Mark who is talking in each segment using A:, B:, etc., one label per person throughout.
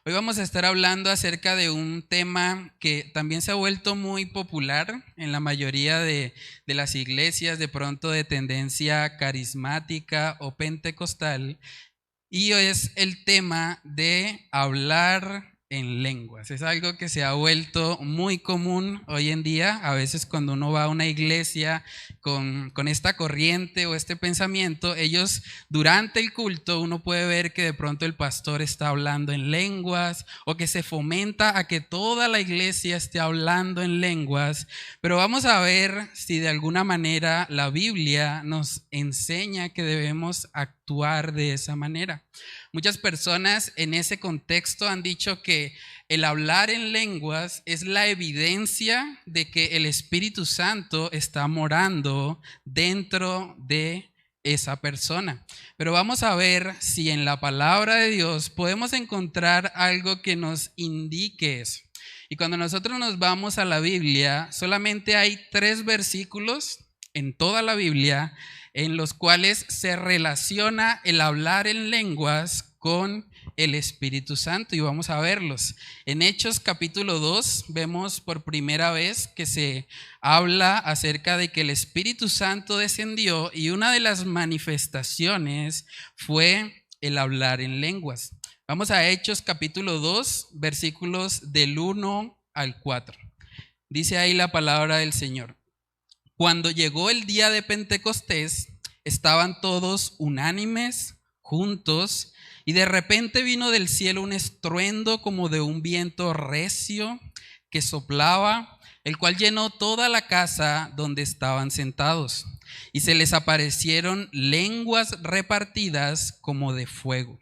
A: Hoy vamos a estar hablando acerca de un tema que también se ha vuelto muy popular en la mayoría de las iglesias, de pronto de tendencia carismática o pentecostal, y es el tema de hablar en lenguas. Es algo que se ha vuelto muy común hoy en día. A veces cuando uno va a una iglesia con esta corriente o este pensamiento, ellos durante el culto uno puede ver que de pronto el pastor está hablando en lenguas o que se fomenta a que toda la iglesia esté hablando en lenguas. Pero vamos a ver si de alguna manera la Biblia nos enseña que debemos actuar de esa manera. Muchas personas en ese contexto han dicho que el hablar en lenguas es la evidencia de que el Espíritu Santo está morando dentro de esa persona. Pero vamos a ver si en la palabra de Dios podemos encontrar algo que nos indique eso. Y cuando nosotros nos vamos a la Biblia, solamente hay 3 versículos en toda la Biblia en los cuales se relaciona el hablar en lenguas con el Espíritu Santo, y vamos a verlos. En Hechos capítulo 2 vemos por primera vez que se habla acerca de que el Espíritu Santo descendió y una de las manifestaciones fue el hablar en lenguas. Vamos a Hechos capítulo 2, versículos del 1 al 4. Dice ahí la palabra del Señor. Cuando llegó el día de Pentecostés, estaban todos unánimes, juntos, y de repente vino del cielo un estruendo como de un viento recio que soplaba, el cual llenó toda la casa donde estaban sentados. Y se les aparecieron lenguas repartidas como de fuego,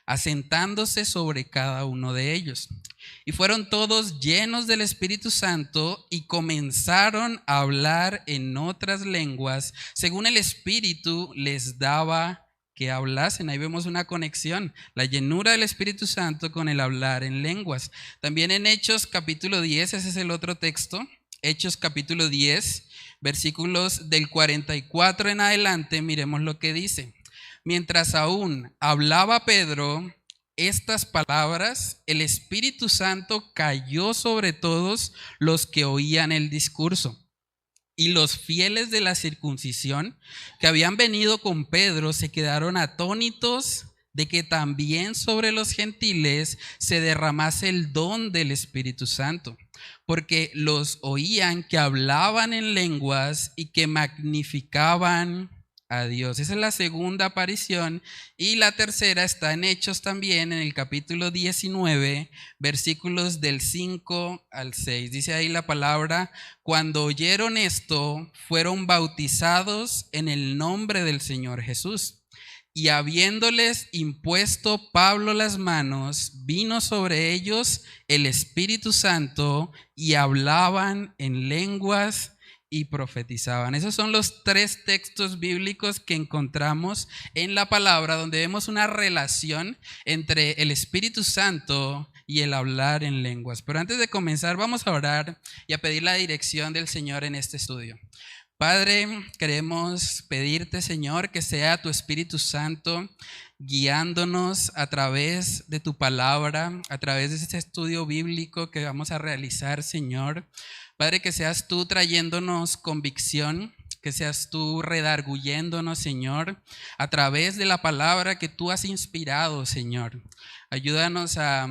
A: asentándose sobre cada uno de ellos. Y fueron todos llenos del Espíritu Santo y comenzaron a hablar en otras lenguas, según el Espíritu les daba que hablasen. Ahí vemos una conexión, la llenura del Espíritu Santo con el hablar en lenguas. También en Hechos capítulo 10, ese es el otro texto, Hechos capítulo 10, versículos del 44 en adelante, miremos lo que dice. Mientras aún hablaba Pedro estas palabras, el Espíritu Santo cayó sobre todos los que oían el discurso. Y los fieles de la circuncisión que habían venido con Pedro se quedaron atónitos de que también sobre los gentiles se derramase el don del Espíritu Santo, porque los oían que hablaban en lenguas y que magnificaban a Dios. Esa es la segunda aparición, y la tercera está en Hechos también, en el capítulo 19, versículos del 5 al 6. Dice ahí la palabra: cuando oyeron esto, fueron bautizados en el nombre del Señor Jesús. Y habiéndoles impuesto Pablo las manos, vino sobre ellos el Espíritu Santo y hablaban en lenguas y profetizaban. Esos son los 3 textos bíblicos que encontramos en la palabra, donde vemos una relación entre el Espíritu Santo y el hablar en lenguas. Pero antes de comenzar, vamos a orar y a pedir la dirección del Señor en este estudio. Padre, queremos pedirte, Señor, que sea tu Espíritu Santo guiándonos a través de tu palabra, a través de este estudio bíblico que vamos a realizar, Señor. Padre, que seas tú trayéndonos convicción, que seas tú redarguyéndonos, Señor, a través de la palabra que tú has inspirado, Señor. Ayúdanos a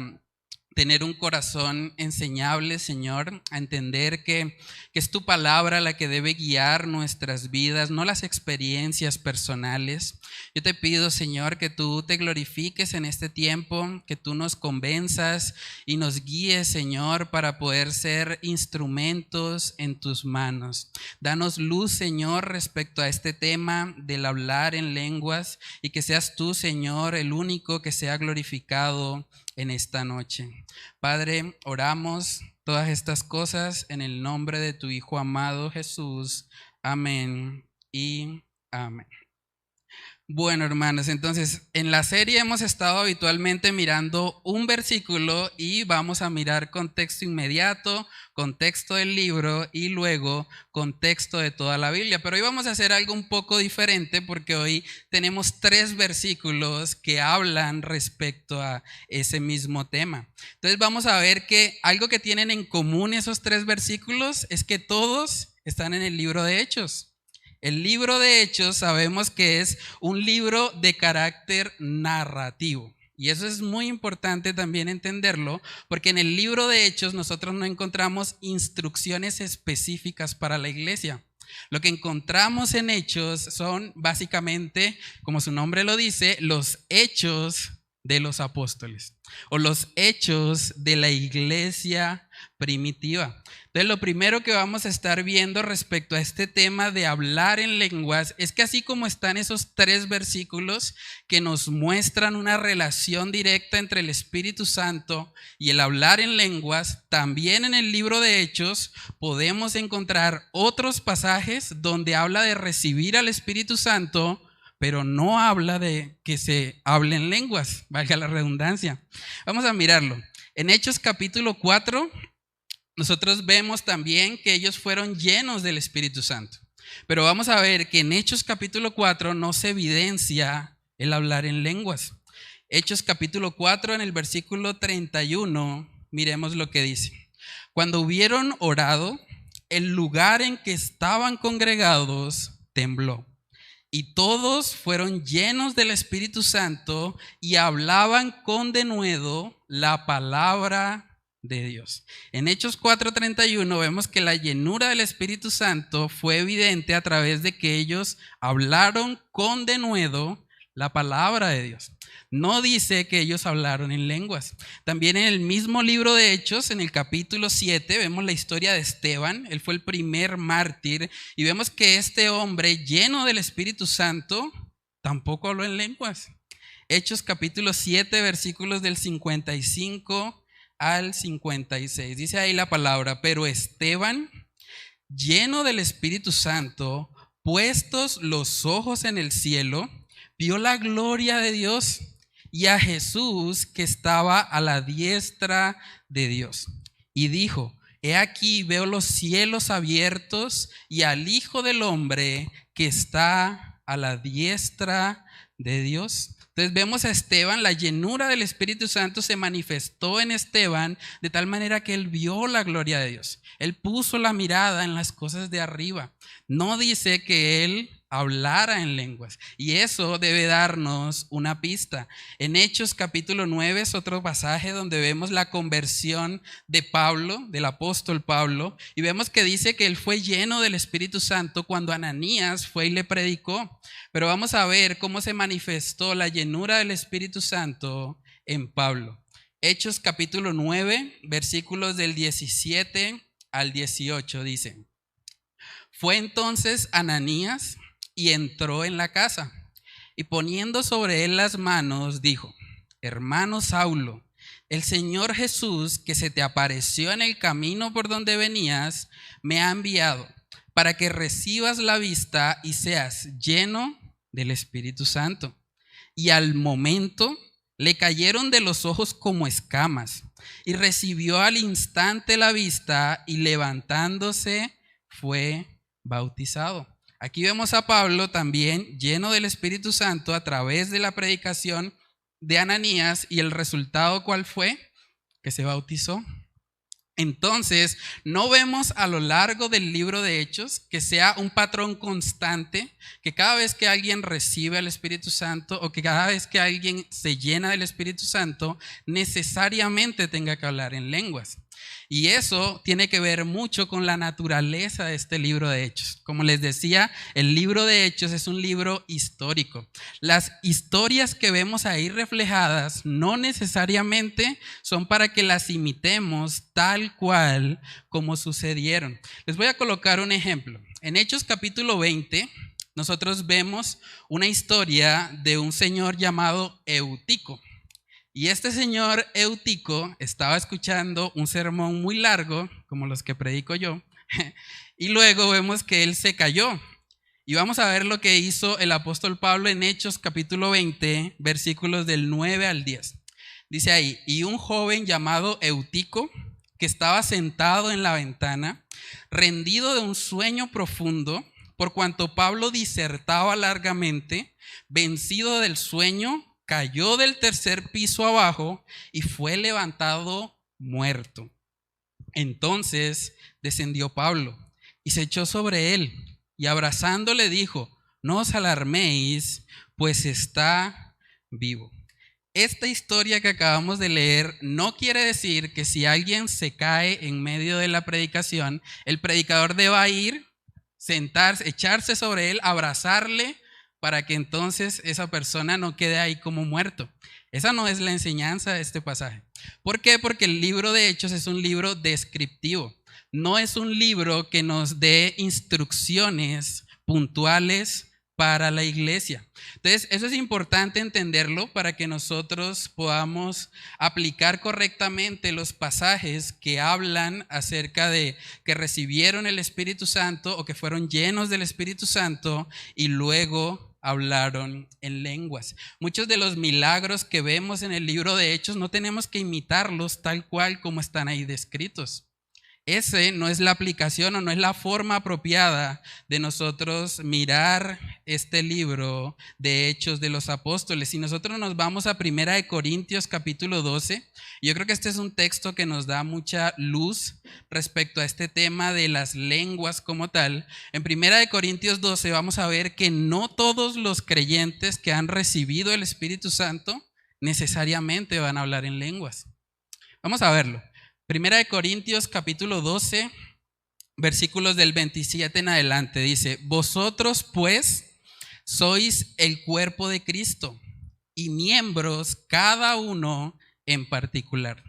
A: tener un corazón enseñable, Señor, a entender que es tu palabra la que debe guiar nuestras vidas, no las experiencias personales. Yo te pido, Señor, que tú te glorifiques en este tiempo, que tú nos convenzas y nos guíes, Señor, para poder ser instrumentos en tus manos. Danos luz, Señor, respecto a este tema del hablar en lenguas, y que seas tú, Señor, el único que sea glorificado en esta noche. Padre, oramos todas estas cosas en el nombre de tu Hijo amado Jesús. Amén y amén. Bueno, hermanos, entonces en la serie hemos estado habitualmente mirando un versículo y vamos a mirar contexto inmediato, contexto del libro y luego contexto de toda la Biblia. Pero hoy vamos a hacer algo un poco diferente porque hoy tenemos 3 versículos que hablan respecto a ese mismo tema. Entonces vamos a ver que algo que tienen en común esos 3 versículos es que todos están en el libro de Hechos. El libro de Hechos sabemos que es un libro de carácter narrativo. Y eso es muy importante también entenderlo, porque en el libro de Hechos nosotros no encontramos instrucciones específicas para la iglesia. Lo que encontramos en Hechos son básicamente, como su nombre lo dice, los hechos de los apóstoles o los hechos de la iglesia primitiva. Entonces, lo primero que vamos a estar viendo respecto a este tema de hablar en lenguas es que así como están esos 3 versículos que nos muestran una relación directa entre el Espíritu Santo y el hablar en lenguas, también en el libro de Hechos podemos encontrar otros pasajes donde habla de recibir al Espíritu Santo, pero no habla de que se hable en lenguas, valga la redundancia. Vamos a mirarlo. En Hechos capítulo 4, nosotros vemos también que ellos fueron llenos del Espíritu Santo. Pero vamos a ver que en Hechos capítulo 4 no se evidencia el hablar en lenguas. Hechos capítulo 4 en el versículo 31, miremos lo que dice. Cuando hubieron orado, el lugar en que estaban congregados tembló. Y todos fueron llenos del Espíritu Santo y hablaban con denuedo la palabra de Dios. En Hechos 4:31 vemos que la llenura del Espíritu Santo fue evidente a través de que ellos hablaron con denuedo la palabra de Dios. No dice que ellos hablaron en lenguas. También en el mismo libro de Hechos, en el capítulo 7, vemos la historia de Esteban. Él fue el primer mártir y vemos que este hombre lleno del Espíritu Santo tampoco habló en lenguas. Hechos capítulo 7, versículos del 55 al 56. Dice ahí la palabra: pero Esteban, lleno del Espíritu Santo, puestos los ojos en el cielo, vio la gloria de Dios y a Jesús que estaba a la diestra de Dios. Y dijo: he aquí veo los cielos abiertos y al Hijo del Hombre que está a la diestra de Dios. Entonces vemos a Esteban, la llenura del Espíritu Santo se manifestó en Esteban de tal manera que él vio la gloria de Dios. Él puso la mirada en las cosas de arriba. No dice que él hablara en lenguas, y eso debe darnos una pista. En Hechos capítulo 9 es otro pasaje donde vemos la conversión de Pablo, del apóstol Pablo, y vemos que dice que él fue lleno del Espíritu Santo cuando Ananías fue y le predicó. Pero vamos a ver cómo se manifestó la llenura del Espíritu Santo en Pablo. Hechos capítulo 9, versículos del 17 al 18 dice: fue entonces Ananías y entró en la casa, y poniendo sobre él las manos, dijo: hermano Saulo, el Señor Jesús, que se te apareció en el camino por donde venías, me ha enviado para que recibas la vista y seas lleno del Espíritu Santo. Y al momento le cayeron de los ojos como escamas, y recibió al instante la vista, y levantándose fue bautizado. Aquí vemos a Pablo también lleno del Espíritu Santo a través de la predicación de Ananías, y el resultado ¿cuál fue? Que se bautizó. Entonces, no vemos a lo largo del libro de Hechos que sea un patrón constante, que cada vez que alguien recibe al Espíritu Santo o que cada vez que alguien se llena del Espíritu Santo necesariamente tenga que hablar en lenguas. Y eso tiene que ver mucho con la naturaleza de este libro de Hechos. Como les decía, el libro de Hechos es un libro histórico. Las historias que vemos ahí reflejadas no necesariamente son para que las imitemos tal cual como sucedieron. Les voy a colocar un ejemplo. En Hechos capítulo 20, nosotros vemos una historia de un señor llamado Eutico. Y este señor Eutico estaba escuchando un sermón muy largo, como los que predico yo, y luego vemos que él se cayó. Y vamos a ver lo que hizo el apóstol Pablo en Hechos capítulo 20, versículos del 9 al 10. Dice ahí, y un joven llamado Eutico, que estaba sentado en la ventana, rendido de un sueño profundo, por cuanto Pablo disertaba largamente, vencido del sueño, cayó del tercer piso abajo y fue levantado muerto. Entonces descendió Pablo y se echó sobre él y abrazándole dijo, no os alarméis, pues está vivo. Esta historia que acabamos de leer no quiere decir que si alguien se cae en medio de la predicación, el predicador deba ir, sentarse, echarse sobre él, abrazarle, para que entonces esa persona no quede ahí como muerto. Esa no es la enseñanza de este pasaje. ¿Por qué? Porque el libro de Hechos es un libro descriptivo. No es un libro que nos dé instrucciones puntuales para la iglesia. Entonces, eso es importante entenderlo para que nosotros podamos aplicar correctamente los pasajes que hablan acerca de que recibieron el Espíritu Santo o que fueron llenos del Espíritu Santo y luego hablaron en lenguas. Muchos de los milagros que vemos en el libro de Hechos no tenemos que imitarlos tal cual como están ahí descritos. Ese no es la aplicación o no es la forma apropiada de nosotros mirar este libro de Hechos de los Apóstoles. Si nosotros nos vamos a 1 Corintios capítulo 12, yo creo que este es un texto que nos da mucha luz respecto a este tema de las lenguas como tal. En 1 Corintios 12 vamos a ver que no todos los creyentes que han recibido el Espíritu Santo necesariamente van a hablar en lenguas. Vamos a verlo. 1 Corintios capítulo 12, versículos del 27 en adelante, dice, vosotros pues sois el cuerpo de Cristo y miembros cada uno en particular.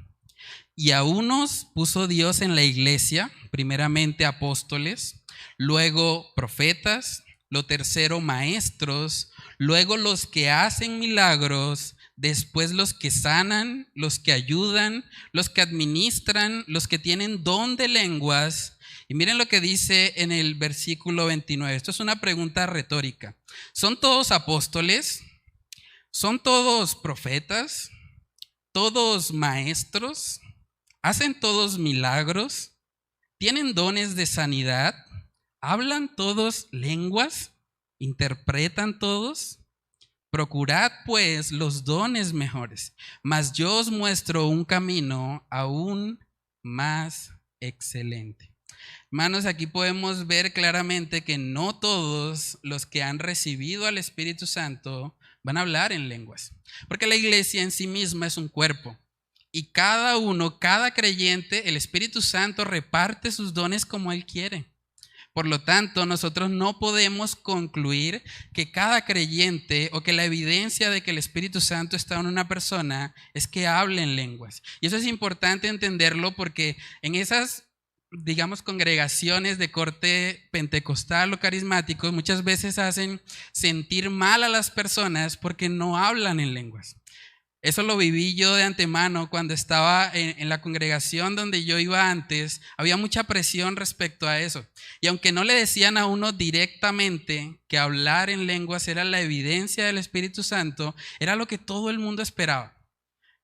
A: Y a unos puso Dios en la iglesia, primeramente apóstoles, luego profetas, lo tercero maestros, luego los que hacen milagros, después los que sanan, los que ayudan, los que administran, los que tienen don de lenguas. Y miren lo que dice en el versículo 29. Esto es una pregunta retórica. ¿Son todos apóstoles? ¿Son todos profetas? ¿Todos maestros? ¿Hacen todos milagros? ¿Tienen dones de sanidad? ¿Hablan todos lenguas? ¿Interpretan todos? Procurad pues los dones mejores, mas yo os muestro un camino aún más excelente. Hermanos, aquí podemos ver claramente que no todos los que han recibido al Espíritu Santo van a hablar en lenguas, porque la iglesia en sí misma es un cuerpo y cada uno, cada creyente, el Espíritu Santo reparte sus dones como Él quiere. Por lo tanto, nosotros no podemos concluir que cada creyente o que la evidencia de que el Espíritu Santo está en una persona es que hable en lenguas. Y eso es importante entenderlo porque en esas, digamos, congregaciones de corte pentecostal o carismático muchas veces hacen sentir mal a las personas porque no hablan en lenguas. Eso lo viví yo de antemano cuando estaba en la congregación donde yo iba antes. Había mucha presión respecto a eso. Y aunque no le decían a uno directamente que hablar en lenguas era la evidencia del Espíritu Santo, era lo que todo el mundo esperaba.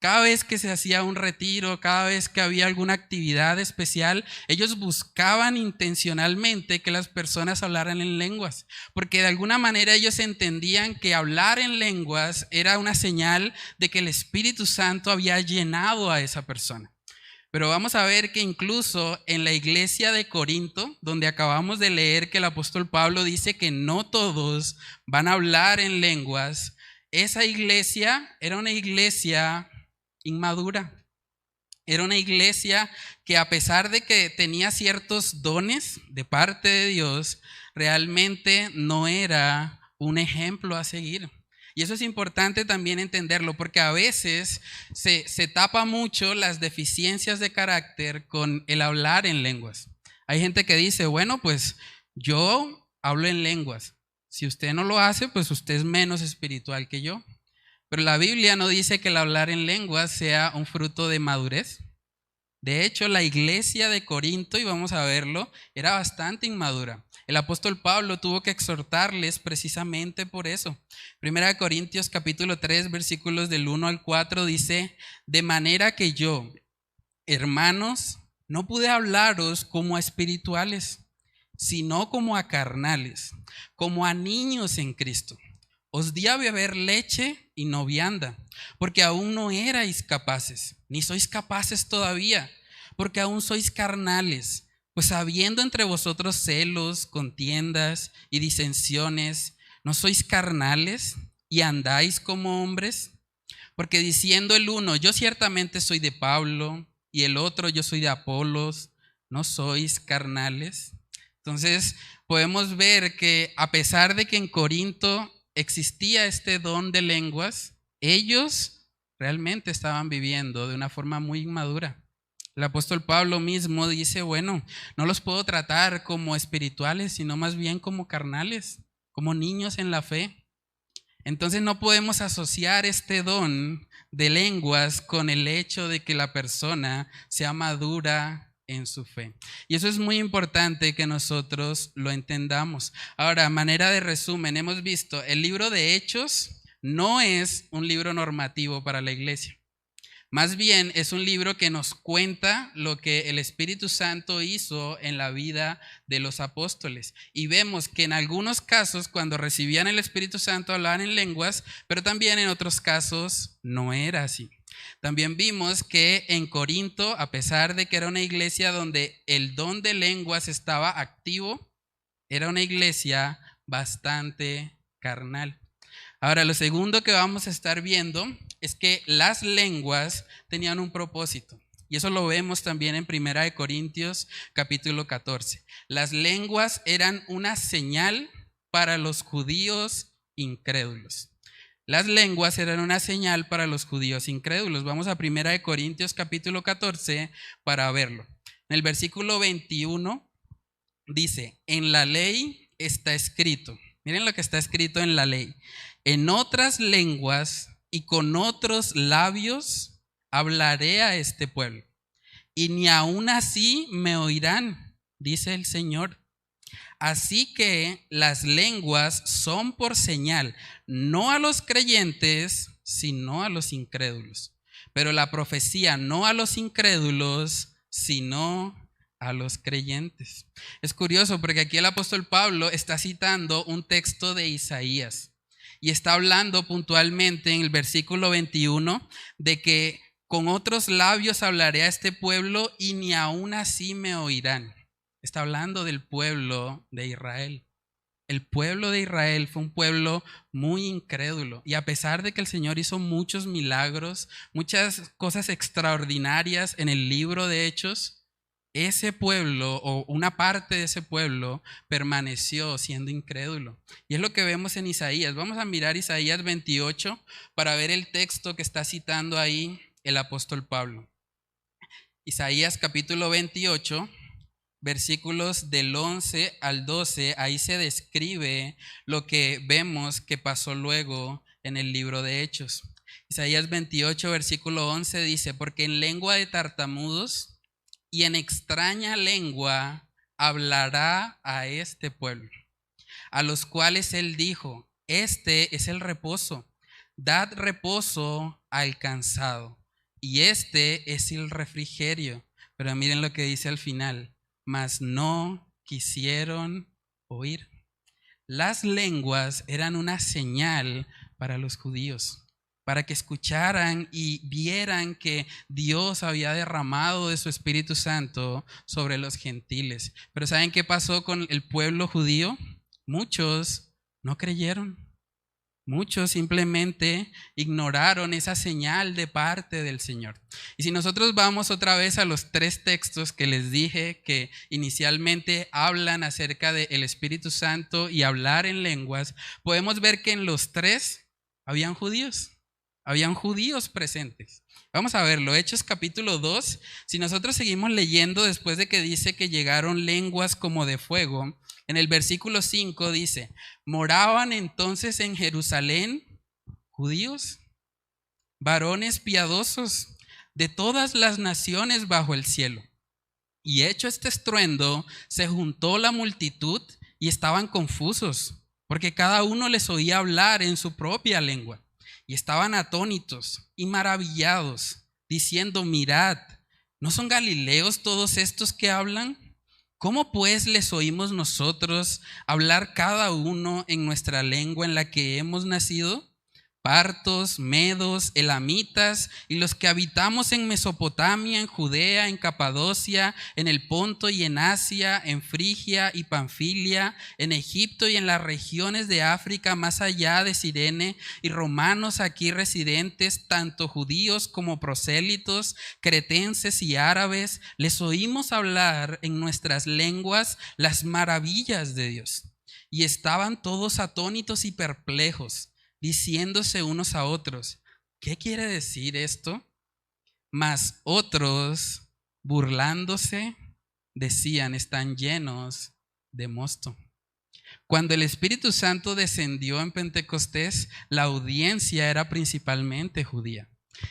A: Cada vez que se hacía un retiro, cada vez que había alguna actividad especial, ellos buscaban intencionalmente que las personas hablaran en lenguas, porque de alguna manera ellos entendían que hablar en lenguas era una señal de que el Espíritu Santo había llenado a esa persona. Pero vamos a ver que incluso en la iglesia de Corinto, donde acabamos de leer que el apóstol Pablo dice que no todos van a hablar en lenguas, esa iglesia era una iglesia inmadura. Era una iglesia que a pesar de que tenía ciertos dones de parte de Dios, realmente no era un ejemplo a seguir. Y eso es importante también entenderlo, porque a veces se tapa mucho las deficiencias de carácter con el hablar en lenguas. Hay gente que dice, bueno, pues yo hablo en lenguas. Si usted no lo hace, pues usted es menos espiritual que yo. Pero la Biblia no dice que el hablar en lenguas sea un fruto de madurez. De hecho, la iglesia de Corinto, y vamos a verlo, era bastante inmadura. El apóstol Pablo tuvo que exhortarles precisamente por eso. Primera de Corintios capítulo 3, versículos del 1 al 4 dice: de manera que yo, hermanos, no pude hablaros como a espirituales, sino como a carnales, como a niños en Cristo. Os di a beber leche y no vianda, porque aún no erais capaces, ni sois capaces todavía, porque aún sois carnales. Pues habiendo entre vosotros celos, contiendas y disensiones, ¿no sois carnales y andáis como hombres? Porque diciendo el uno, yo ciertamente soy de Pablo, y el otro, yo soy de Apolos, ¿no sois carnales? Entonces podemos ver que a pesar de que en Corinto existía este don de lenguas, ellos realmente estaban viviendo de una forma muy inmadura. El apóstol Pablo mismo dice, bueno, no los puedo tratar como espirituales, sino más bien como carnales, como niños en la fe. Entonces no podemos asociar este don de lenguas con el hecho de que la persona sea madura en su fe. Y eso es muy importante que nosotros lo entendamos. Ahora, a manera de resumen, hemos visto el libro de Hechos no es un libro normativo para la iglesia. Más bien es un libro que nos cuenta lo que el Espíritu Santo hizo en la vida de los apóstoles. Y vemos que en algunos casos, cuando recibían el Espíritu Santo, hablaban en lenguas, pero también en otros casos no era así. También vimos que en Corinto, a pesar de que era una iglesia donde el don de lenguas estaba activo, era una iglesia bastante carnal. Ahora, lo segundo que vamos a estar viendo es que las lenguas tenían un propósito. Y eso lo vemos también en 1 Corintios capítulo 14. Las lenguas eran una señal para los judíos incrédulos. Las lenguas eran una señal para los judíos incrédulos. Vamos a 1 Corintios capítulo 14 para verlo. En el versículo 21 dice, en la ley está escrito. Miren lo que está escrito en la ley. En otras lenguas y con otros labios hablaré a este pueblo, y ni aun así me oirán, dice el Señor. Así que las lenguas son por señal, no a los creyentes, sino a los incrédulos. Pero la profecía no a los incrédulos, sino a los creyentes. Es curioso porque aquí el apóstol Pablo está citando un texto de Isaías y está hablando puntualmente en el versículo 21 de que con otros labios hablaré a este pueblo y ni aun así me oirán. Está hablando del pueblo de Israel. El pueblo de Israel fue un pueblo muy incrédulo y a pesar de que el Señor hizo muchos milagros, muchas cosas extraordinarias en el libro de Hechos, ese pueblo o una parte de ese pueblo permaneció siendo incrédulo. Y es lo que vemos en Isaías. Vamos a mirar Isaías 28 para ver el texto que está citando ahí el apóstol Pablo. Isaías capítulo 28. Versículos del 11 al 12, ahí se describe lo que vemos que pasó luego en el libro de Hechos. Isaías 28, versículo 11 dice, porque en lengua de tartamudos y en extraña lengua hablará a este pueblo, a los cuales él dijo, este es el reposo, dad reposo al cansado, y este es el refrigerio. Pero miren lo que dice al final. Mas no quisieron oír. Las lenguas eran una señal para los judíos, para que escucharan y vieran que Dios había derramado de su Espíritu Santo sobre los gentiles. Pero ¿saben qué pasó con el pueblo judío? Muchos no creyeron. Muchos simplemente ignoraron esa señal de parte del Señor. Y si nosotros vamos otra vez a los 3 textos que les dije que inicialmente hablan acerca del Espíritu Santo y hablar en lenguas, podemos ver que en los 3 habían judíos presentes. Vamos a verlo, Hechos capítulo 2. Si nosotros seguimos leyendo después de que dice que llegaron lenguas como de fuego, en el versículo 5 dice, moraban entonces en Jerusalén judíos, varones piadosos, de todas las naciones bajo el cielo. Y hecho este estruendo, se juntó la multitud y estaban confusos, porque cada uno les oía hablar en su propia lengua. Y estaban atónitos y maravillados, diciendo: mirad, ¿no son galileos todos estos que hablan? ¿Cómo pues les oímos nosotros hablar cada uno en nuestra lengua en la que hemos nacido? Partos, medos, elamitas y los que habitamos en Mesopotamia, en Judea, en Capadocia, en el Ponto y en Asia, en Frigia y Panfilia, en Egipto y en las regiones de África más allá de Cirene, y romanos aquí residentes, tanto judíos como prosélitos, cretenses y árabes, les oímos hablar en nuestras lenguas las maravillas de Dios. Y estaban todos atónitos y perplejos, diciéndose unos a otros: ¿qué quiere decir esto? Mas otros, burlándose, decían: están llenos de mosto. Cuando el Espíritu Santo descendió en Pentecostés, la audiencia era principalmente judía.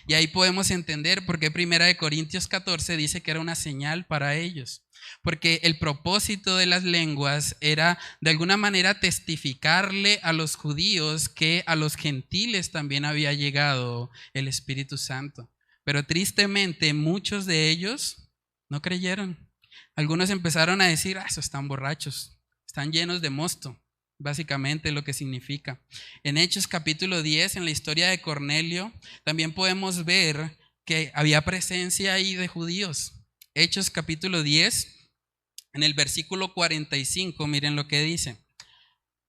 A: Y ahí podemos entender por qué 1 Corintios 14 dice que era una señal para ellos. Porque el propósito de las lenguas era de alguna manera testificarle a los judíos que a los gentiles también había llegado el Espíritu Santo. Pero tristemente muchos de ellos no creyeron. Algunos empezaron a decir: eso están borrachos, están llenos de mosto. Básicamente lo que significa. En Hechos capítulo 10, en la historia de Cornelio, también podemos ver que había presencia ahí de judíos. Hechos capítulo 10, en el versículo 45, miren lo que dice.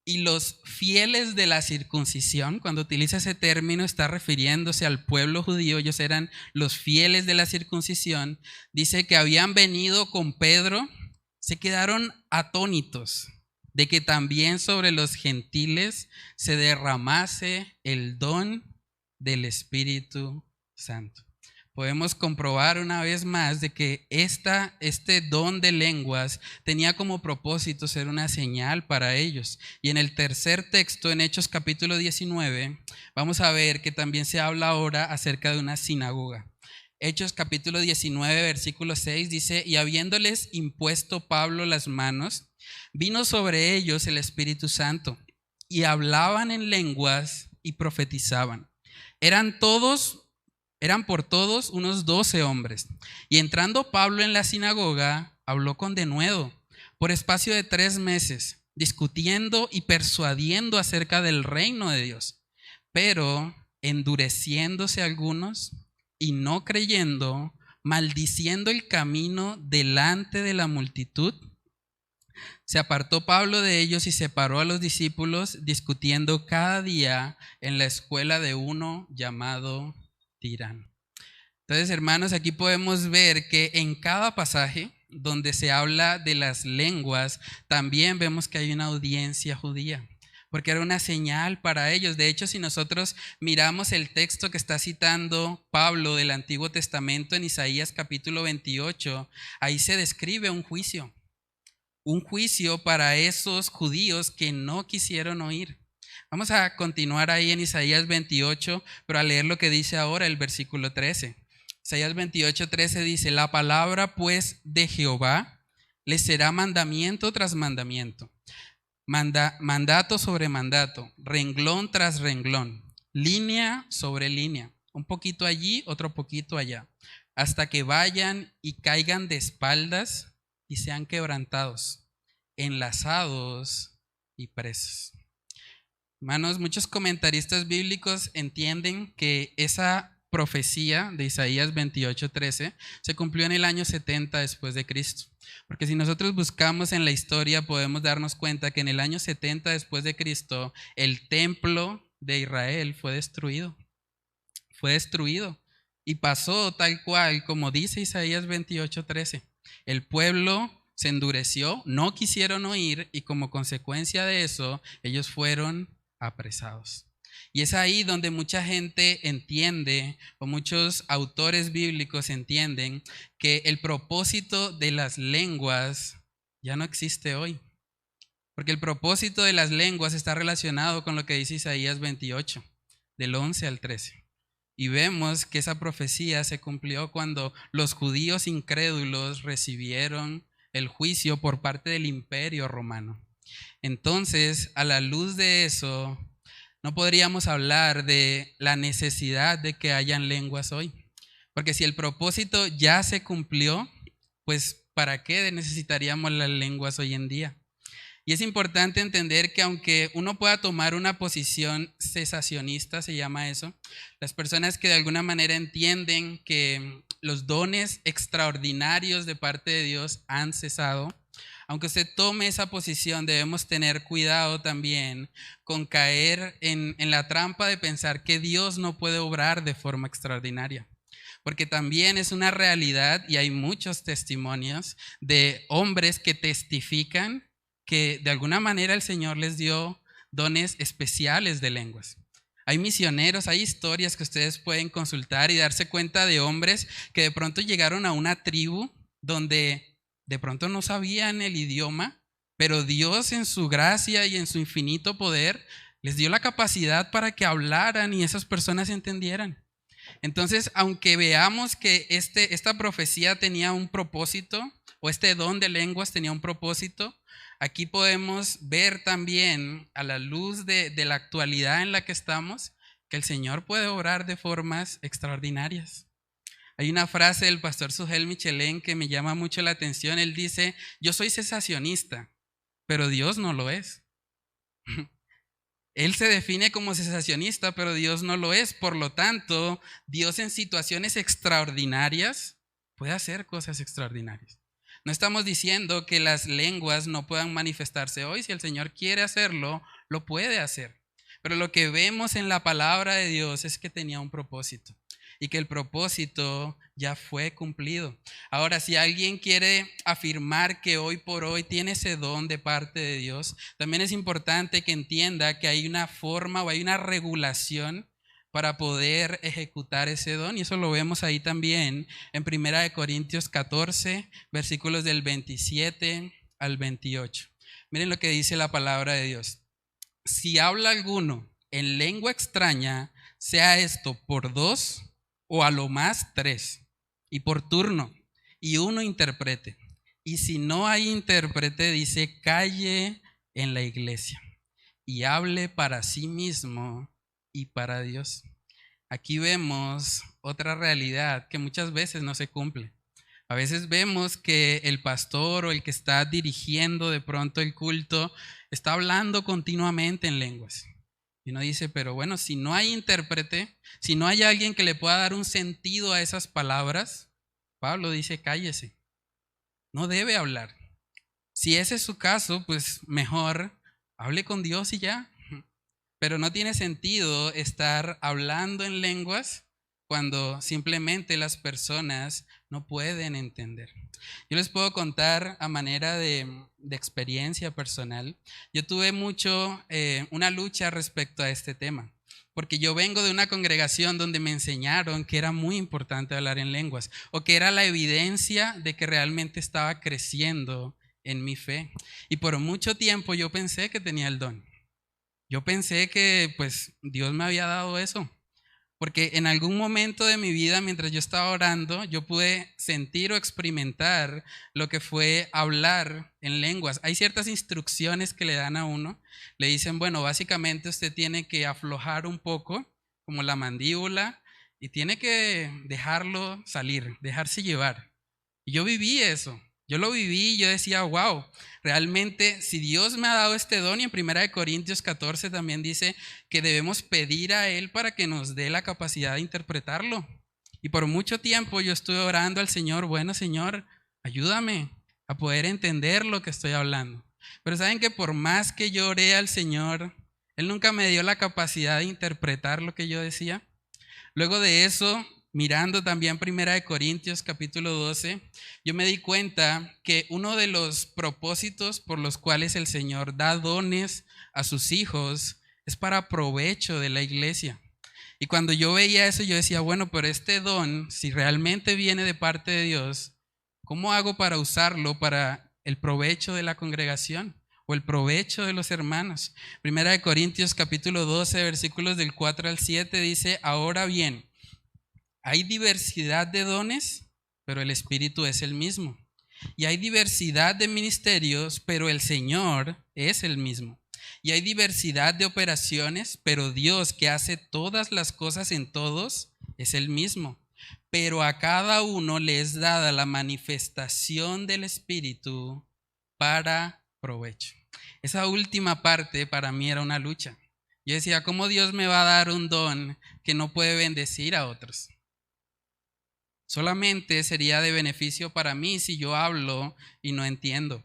A: Y los fieles de la circuncisión, cuando utiliza ese término está refiriéndose al pueblo judío, ellos eran los fieles de la circuncisión, dice que habían venido con Pedro, se quedaron atónitos de que también sobre los gentiles se derramase el don del Espíritu Santo. Podemos comprobar una vez más de que este don de lenguas tenía como propósito ser una señal para ellos. Y en el tercer texto, en Hechos capítulo 19, vamos a ver que también se habla ahora acerca de una sinagoga. Hechos capítulo 19, versículo 6 dice: y habiéndoles impuesto Pablo las manos, vino sobre ellos el Espíritu Santo, y hablaban en lenguas y profetizaban. Eran por todos unos 12 hombres. Y entrando Pablo en la sinagoga, habló con denuedo por espacio de 3 meses, discutiendo y persuadiendo acerca del reino de Dios. Pero endureciéndose algunos y no creyendo, maldiciendo el camino delante de la multitud, se apartó Pablo de ellos y separó a los discípulos, discutiendo cada día en la escuela de uno llamado Tirano. Entonces, hermanos, aquí podemos ver que en cada pasaje donde se habla de las lenguas, también vemos que hay una audiencia judía, porque era una señal para ellos. De hecho, si nosotros miramos el texto que está citando Pablo del Antiguo Testamento en Isaías capítulo 28, ahí se describe un juicio para esos judíos que no quisieron oír. Vamos a continuar ahí en Isaías 28, pero a leer lo que dice ahora el versículo 13. Isaías 28, 13 dice: la palabra pues de Jehová les será mandamiento tras mandamiento, mandato sobre mandato, renglón tras renglón, línea sobre línea, un poquito allí, otro poquito allá, hasta que vayan y caigan de espaldas y sean quebrantados, enlazados y presos. Hermanos, muchos comentaristas bíblicos entienden que esa profecía de Isaías 28:13 se cumplió en el año 70 después de Cristo. Porque si nosotros buscamos en la historia podemos darnos cuenta que en el año 70 después de Cristo el templo de Israel fue destruido. Y pasó tal cual como dice Isaías 28:13. El pueblo se endureció, no quisieron oír y como consecuencia de eso ellos fueron apresados. Y es ahí donde mucha gente entiende, o muchos autores bíblicos entienden, que el propósito de las lenguas ya no existe hoy. Porque el propósito de las lenguas está relacionado con lo que dice Isaías 28, del 11 al 13. Y vemos que esa profecía se cumplió cuando los judíos incrédulos recibieron el juicio por parte del Imperio Romano. Entonces, a la luz de eso, no podríamos hablar de la necesidad de que hayan lenguas hoy. Porque si el propósito ya se cumplió, pues ¿para qué necesitaríamos las lenguas hoy en día? Y es importante entender que aunque uno pueda tomar una posición cesacionista, se llama eso, las personas que de alguna manera entienden que los dones extraordinarios de parte de Dios han cesado, aunque usted tome esa posición, debemos tener cuidado también con caer en la trampa de pensar que Dios no puede obrar de forma extraordinaria. Porque también es una realidad y hay muchos testimonios de hombres que testifican que de alguna manera el Señor les dio dones especiales de lenguas. Hay misioneros, hay historias que ustedes pueden consultar y darse cuenta de hombres que de pronto llegaron a una tribu donde de pronto no sabían el idioma, pero Dios en su gracia y en su infinito poder les dio la capacidad para que hablaran y esas personas entendieran. Entonces, aunque veamos que esta profecía tenía un propósito, o este don de lenguas tenía un propósito, aquí podemos ver también a la luz de la actualidad en la que estamos, que el Señor puede obrar de formas extraordinarias. Hay una frase del pastor Sugel Michelén que me llama mucho la atención. Él dice, yo soy cesacionista, pero Dios no lo es. Él se define como cesacionista, pero Dios no lo es. Por lo tanto, Dios en situaciones extraordinarias puede hacer cosas extraordinarias. No estamos diciendo que las lenguas no puedan manifestarse hoy. Si el Señor quiere hacerlo, lo puede hacer. Pero lo que vemos en la palabra de Dios es que tenía un propósito y que el propósito ya fue cumplido. Ahora, si alguien quiere afirmar que hoy por hoy tiene ese don de parte de Dios, también es importante que entienda que hay una forma o hay una regulación para poder ejecutar ese don, y eso lo vemos ahí también en 1 Corintios 14, versículos del 27 al 28. Miren lo que dice la palabra de Dios. Si habla alguno en lengua extraña, sea esto por 2 o a lo más 3, y por turno, y uno interprete. Y si no hay intérprete, dice, calle en la iglesia y hable para sí mismo y para Dios. Aquí vemos otra realidad que muchas veces no se cumple. A veces vemos que el pastor o el que está dirigiendo de pronto el culto está hablando continuamente en lenguas. Y uno dice, pero bueno, si no hay intérprete, si no hay alguien que le pueda dar un sentido a esas palabras, Pablo dice, cállese, no debe hablar. Si ese es su caso, pues mejor hable con Dios y ya. Pero no tiene sentido estar hablando en lenguas cuando simplemente las personas no pueden entender. Yo les puedo contar a manera de experiencia personal. Yo tuve una lucha respecto a este tema, porque yo vengo de una congregación donde me enseñaron que era muy importante hablar en lenguas, o que era la evidencia de que realmente estaba creciendo en mi fe. Y por mucho tiempo yo pensé que tenía el don. Yo pensé que pues Dios me había dado eso, porque en algún momento de mi vida, mientras yo estaba orando, yo pude sentir o experimentar lo que fue hablar en lenguas. Hay ciertas instrucciones que le dan a uno. Le dicen, bueno, básicamente usted tiene que aflojar un poco, como la mandíbula, y tiene que dejarlo salir, dejarse llevar. Y yo viví eso. Yo lo viví y yo decía, wow, realmente si Dios me ha dado este don, y en 1 Corintios 14 también dice que debemos pedir a Él para que nos dé la capacidad de interpretarlo. Y por mucho tiempo yo estuve orando al Señor, bueno Señor, ayúdame a poder entender lo que estoy hablando. Pero saben que por más que yo oré al Señor, Él nunca me dio la capacidad de interpretar lo que yo decía. Luego de eso, mirando también 1 Corintios capítulo 12, yo me di cuenta que uno de los propósitos por los cuales el Señor da dones a sus hijos es para provecho de la iglesia. Y cuando yo veía eso, yo decía, bueno, pero este don, si realmente viene de parte de Dios, ¿cómo hago para usarlo para el provecho de la congregación o el provecho de los hermanos? 1 Corintios capítulo 12, versículos del 4 al 7 dice, ahora bien, Hay diversidad de dones, pero el Espíritu es el mismo. Y hay diversidad de ministerios, pero el Señor es el mismo. Y hay diversidad de operaciones, pero Dios, que hace todas las cosas en todos, es el mismo. Pero a cada uno le es dada la manifestación del Espíritu para provecho. Esa última parte para mí era una lucha. Yo decía, ¿cómo Dios me va a dar un don que no puede bendecir a otros? Solamente sería de beneficio para mí si yo hablo y no entiendo.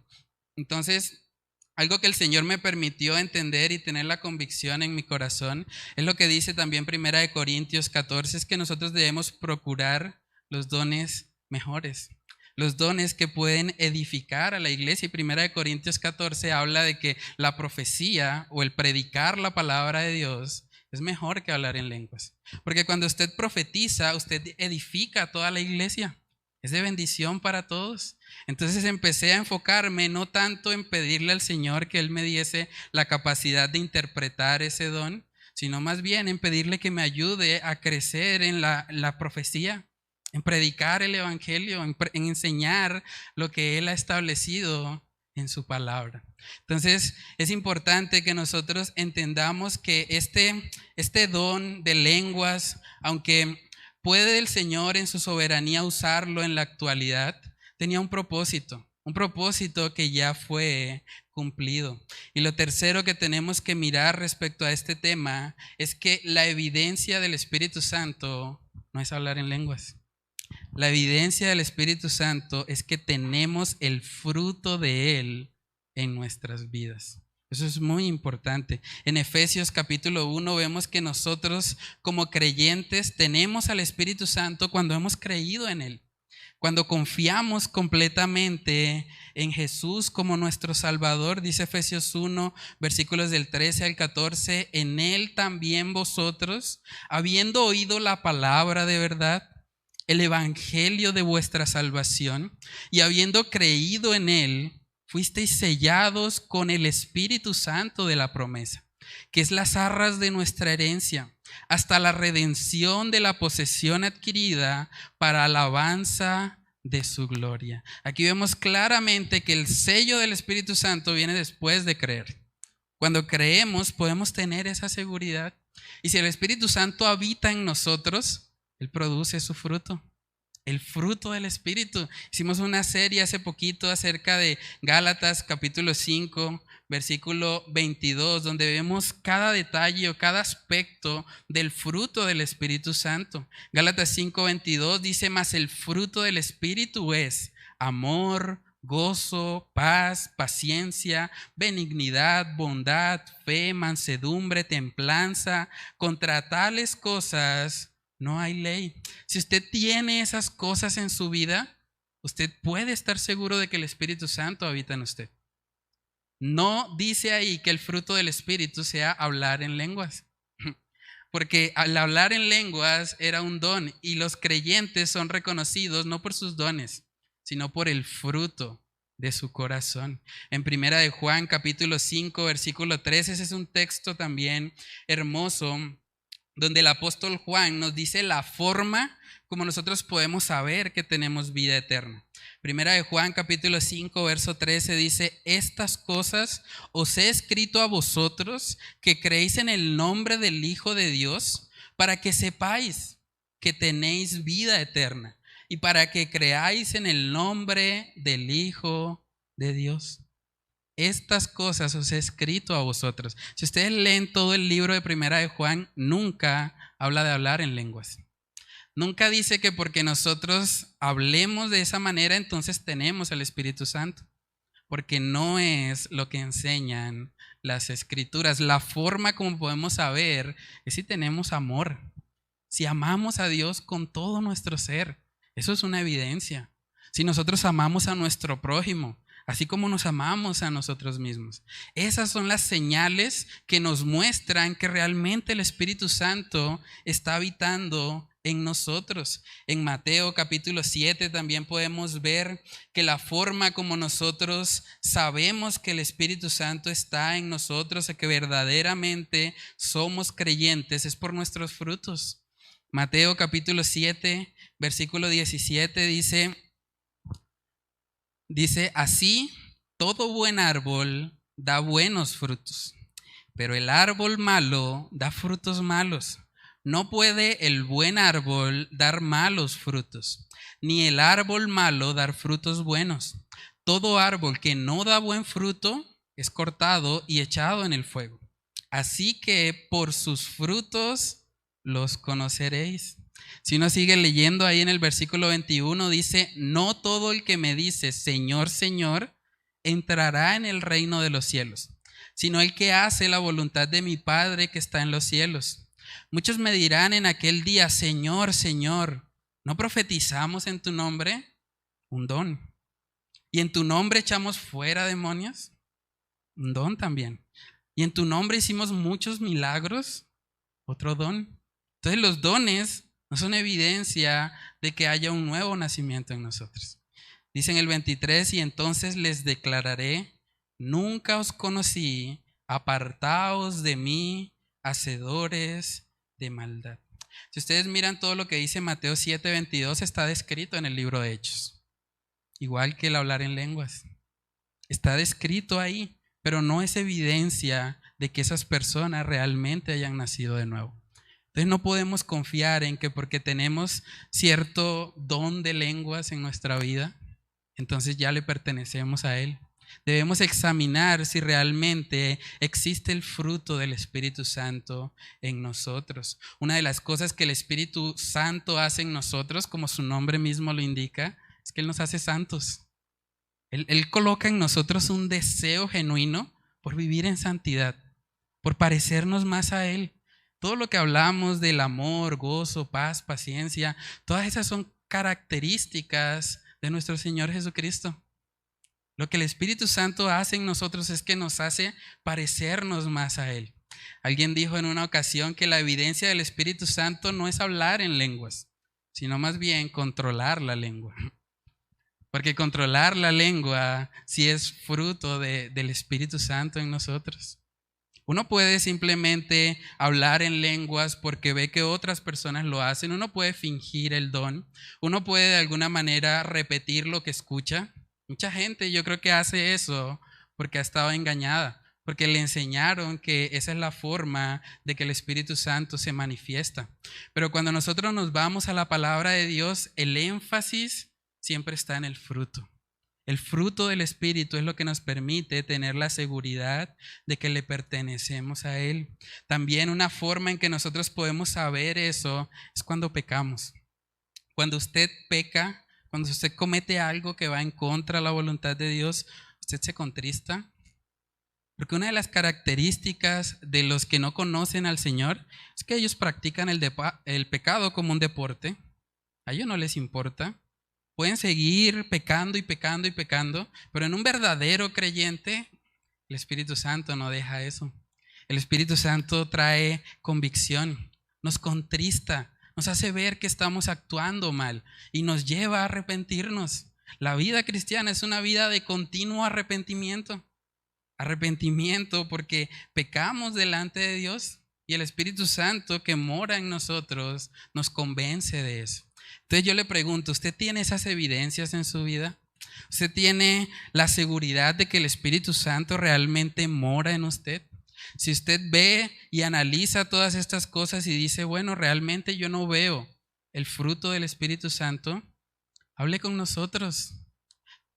A: Entonces, algo que el Señor me permitió entender y tener la convicción en mi corazón es lo que dice también 1 Corintios 14, es que nosotros debemos procurar los dones mejores, los dones que pueden edificar a la iglesia. Y 1 Corintios 14 habla de que la profecía o el predicar la palabra de Dios es mejor que hablar en lenguas. Porque cuando usted profetiza, usted edifica a toda la iglesia. Es de bendición para todos. Entonces empecé a enfocarme no tanto en pedirle al Señor que Él me diese la capacidad de interpretar ese don, sino más bien en pedirle que me ayude a crecer en la profecía, en predicar el evangelio, en enseñar lo que Él ha establecido en su palabra. Entonces es importante que nosotros entendamos que este don de lenguas, aunque puede el Señor en su soberanía usarlo en la actualidad, tenía un propósito que ya fue cumplido. Y lo tercero que tenemos que mirar respecto a este tema es que la evidencia del Espíritu Santo no es hablar en lenguas. La evidencia del Espíritu Santo es que tenemos el fruto de Él en nuestras vidas. Eso es muy importante. En Efesios capítulo 1 vemos que nosotros como creyentes tenemos al Espíritu Santo cuando hemos creído en Él. Cuando confiamos completamente en Jesús como nuestro Salvador, dice Efesios 1, versículos del 13 al 14, en Él también vosotros, habiendo oído la palabra de verdad, el evangelio de vuestra salvación, y habiendo creído en Él, fuisteis sellados con el Espíritu Santo de la promesa, que es las arras de nuestra herencia, hasta la redención de la posesión adquirida para alabanza de su gloria. Aquí vemos claramente que el sello del Espíritu Santo viene después de creer. Cuando creemos podemos tener esa seguridad. Y si el Espíritu Santo habita en nosotros, Él produce su fruto. El fruto del Espíritu. Hicimos una serie hace poquito acerca de Gálatas capítulo 5, versículo 22, donde vemos cada detalle o cada aspecto del fruto del Espíritu Santo. Gálatas 5, 22 dice, mas el fruto del Espíritu es amor, gozo, paz, paciencia, benignidad, bondad, fe, mansedumbre, templanza. Contra tales cosas no hay ley. Si usted tiene esas cosas en su vida, usted puede estar seguro de que el Espíritu Santo habita en usted. No dice ahí que el fruto del Espíritu sea hablar en lenguas, porque al hablar en lenguas era un don y los creyentes son reconocidos no por sus dones, sino por el fruto de su corazón. En 1 de Juan capítulo 5 versículo 13, ese es un texto también hermoso, donde el apóstol Juan nos dice la forma como nosotros podemos saber que tenemos vida eterna. Primera de Juan capítulo 5 verso 13 dice, estas cosas os he escrito a vosotros que creéis en el nombre del Hijo de Dios, para que sepáis que tenéis vida eterna y para que creáis en el nombre del Hijo de Dios. Estas cosas os he escrito a vosotros. Si ustedes leen todo el libro de Primera de Juan, nunca habla de hablar en lenguas. Nunca dice que porque nosotros hablemos de esa manera, entonces tenemos al Espíritu Santo. Porque no es lo que enseñan las Escrituras. La forma como podemos saber es si tenemos amor. Si amamos a Dios con todo nuestro ser. Eso es una evidencia. Si nosotros amamos a nuestro prójimo, así como nos amamos a nosotros mismos. Esas son las señales que nos muestran que realmente el Espíritu Santo está habitando en nosotros. En Mateo capítulo 7 también podemos ver que la forma como nosotros sabemos que el Espíritu Santo está en nosotros y que verdaderamente somos creyentes es por nuestros frutos. Mateo capítulo 7, versículo 17 dice, así todo buen árbol da buenos frutos, pero el árbol malo da frutos malos. No puede el buen árbol dar malos frutos, ni el árbol malo dar frutos buenos. Todo árbol que no da buen fruto es cortado y echado en el fuego. Así que por sus frutos los conoceréis. Si uno sigue leyendo ahí en el versículo 21, dice, no todo el que me dice, Señor, Señor, entrará en el reino de los cielos, sino el que hace la voluntad de mi Padre que está en los cielos. Muchos me dirán en aquel día, Señor, Señor, ¿no profetizamos en tu nombre? Un don. ¿Y en tu nombre echamos fuera demonios? Un don también. ¿Y en tu nombre hicimos muchos milagros? Otro don. Entonces los dones no son evidencia de que haya un nuevo nacimiento en nosotros. Dice en el 23, y entonces les declararé, nunca os conocí, apartaos de mí, hacedores de maldad. Si ustedes miran todo lo que dice Mateo 7, 22, está descrito en el libro de Hechos. Igual que el hablar en lenguas. Está descrito ahí, pero no es evidencia de que esas personas realmente hayan nacido de nuevo. Entonces no podemos confiar en que porque tenemos cierto don de lenguas en nuestra vida, entonces ya le pertenecemos a Él. Debemos examinar si realmente existe el fruto del Espíritu Santo en nosotros. Una de las cosas que el Espíritu Santo hace en nosotros, como su nombre mismo lo indica, es que Él nos hace santos. Él coloca en nosotros un deseo genuino por vivir en santidad, por parecernos más a Él. Todo lo que hablamos del amor, gozo, paz, paciencia, todas esas son características de nuestro Señor Jesucristo. Lo que el Espíritu Santo hace en nosotros es que nos hace parecernos más a Él. Alguien dijo en una ocasión que la evidencia del Espíritu Santo no es hablar en lenguas, sino más bien controlar la lengua. Porque controlar la lengua sí es fruto del Espíritu Santo en nosotros. Uno puede simplemente hablar en lenguas porque ve que otras personas lo hacen. Uno puede fingir el don. Uno puede de alguna manera repetir lo que escucha. Mucha gente yo creo que hace eso porque ha estado engañada, porque le enseñaron que esa es la forma de que el Espíritu Santo se manifiesta. Pero cuando nosotros nos vamos a la palabra de Dios, el énfasis siempre está en el fruto. El fruto del Espíritu es lo que nos permite tener la seguridad de que le pertenecemos a Él. También una forma en que nosotros podemos saber eso es cuando pecamos. Cuando usted peca, cuando usted comete algo que va en contra de la voluntad de Dios, usted se contrista. Porque una de las características de los que no conocen al Señor es que ellos practican el pecado como un deporte. A ellos no les importa. Pueden seguir pecando y pecando y pecando, pero en un verdadero creyente, el Espíritu Santo no deja eso. El Espíritu Santo trae convicción, nos contrista, nos hace ver que estamos actuando mal y nos lleva a arrepentirnos. La vida cristiana es una vida de continuo arrepentimiento. Arrepentimiento porque pecamos delante de Dios y el Espíritu Santo que mora en nosotros nos convence de eso. Entonces yo le pregunto, ¿usted tiene esas evidencias en su vida? ¿Usted tiene la seguridad de que el Espíritu Santo realmente mora en usted? Si usted ve y analiza todas estas cosas y dice, bueno, realmente yo no veo el fruto del Espíritu Santo, hable con nosotros.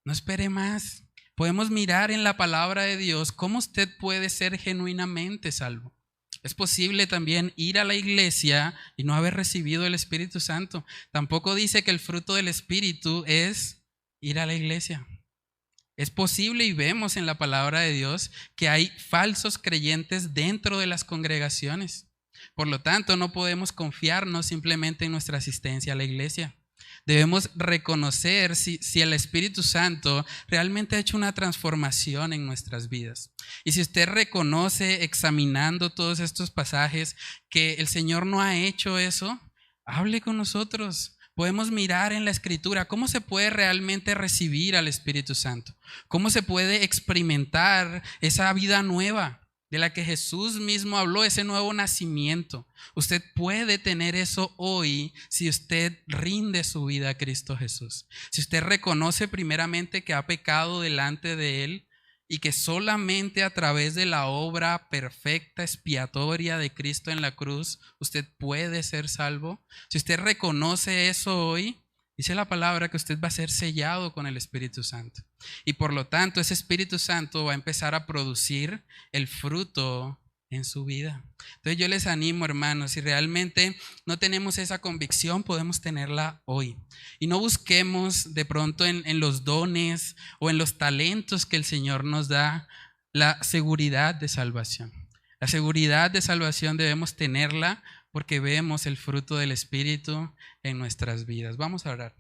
A: No espere más. Podemos mirar en la palabra de Dios cómo usted puede ser genuinamente salvo. Es posible también ir a la iglesia y no haber recibido el Espíritu Santo. Tampoco dice que el fruto del Espíritu es ir a la iglesia. Es posible y vemos en la palabra de Dios que hay falsos creyentes dentro de las congregaciones. Por lo tanto, no podemos confiarnos simplemente en nuestra asistencia a la iglesia. Debemos reconocer si el Espíritu Santo realmente ha hecho una transformación en nuestras vidas. Y si usted reconoce examinando todos estos pasajes que el Señor no ha hecho eso, hable con nosotros. Podemos mirar en la Escritura cómo se puede realmente recibir al Espíritu Santo, cómo se puede experimentar esa vida nueva. de la que Jesús mismo habló, ese nuevo nacimiento. Usted puede tener eso hoy si usted rinde su vida a Cristo Jesús. Si usted reconoce primeramente que ha pecado delante de Él y que solamente a través de la obra perfecta, expiatoria de Cristo en la cruz, usted puede ser salvo. Si usted reconoce eso hoy, dice la palabra que usted va a ser sellado con el Espíritu Santo. Y por lo tanto, ese Espíritu Santo va a empezar a producir el fruto en su vida. Entonces yo les animo, hermanos, si realmente no tenemos esa convicción, podemos tenerla hoy. Y no busquemos de pronto en los dones o en los talentos que el Señor nos da la seguridad de salvación. La seguridad de salvación debemos tenerla porque vemos el fruto del Espíritu en nuestras vidas. Vamos a orar.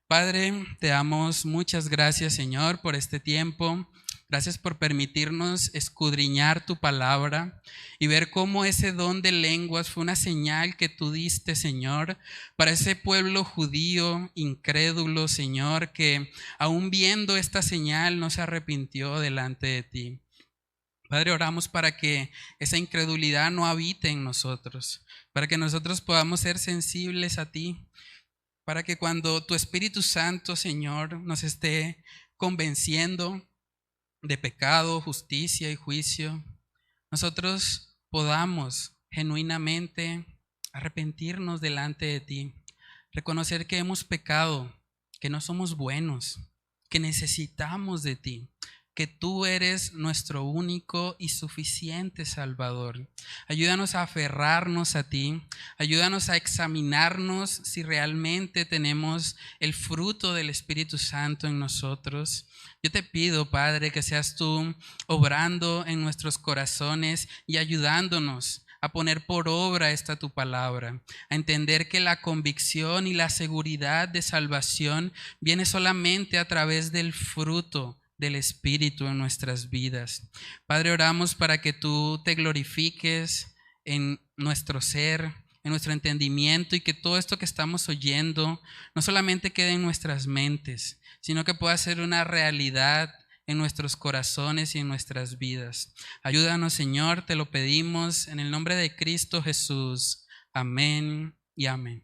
A: Padre, te damos muchas gracias, Señor, por este tiempo. Gracias por permitirnos escudriñar tu palabra y ver cómo ese don de lenguas fue una señal que tú diste, Señor, para ese pueblo judío incrédulo, Señor, que aún viendo esta señal no se arrepintió delante de ti. Padre, oramos para que esa incredulidad no habite en nosotros, para que nosotros podamos ser sensibles a ti, para que cuando tu Espíritu Santo, Señor, nos esté convenciendo de pecado, justicia y juicio, nosotros podamos genuinamente arrepentirnos delante de ti, reconocer que hemos pecado, que no somos buenos, que necesitamos de ti, que tú eres nuestro único y suficiente Salvador. Ayúdanos a aferrarnos a ti, ayúdanos a examinarnos si realmente tenemos el fruto del Espíritu Santo en nosotros. Yo te pido, Padre, que seas tú obrando en nuestros corazones y ayudándonos a poner por obra esta tu palabra, a entender que la convicción y la seguridad de salvación viene solamente a través del fruto del Espíritu en nuestras vidas. Padre, oramos para que tú te glorifiques en nuestro ser, en nuestro entendimiento, y que todo esto que estamos oyendo no solamente quede en nuestras mentes, sino que pueda ser una realidad en nuestros corazones y en nuestras vidas. Ayúdanos, Señor, te lo pedimos en el nombre de Cristo Jesús. Amén y amén.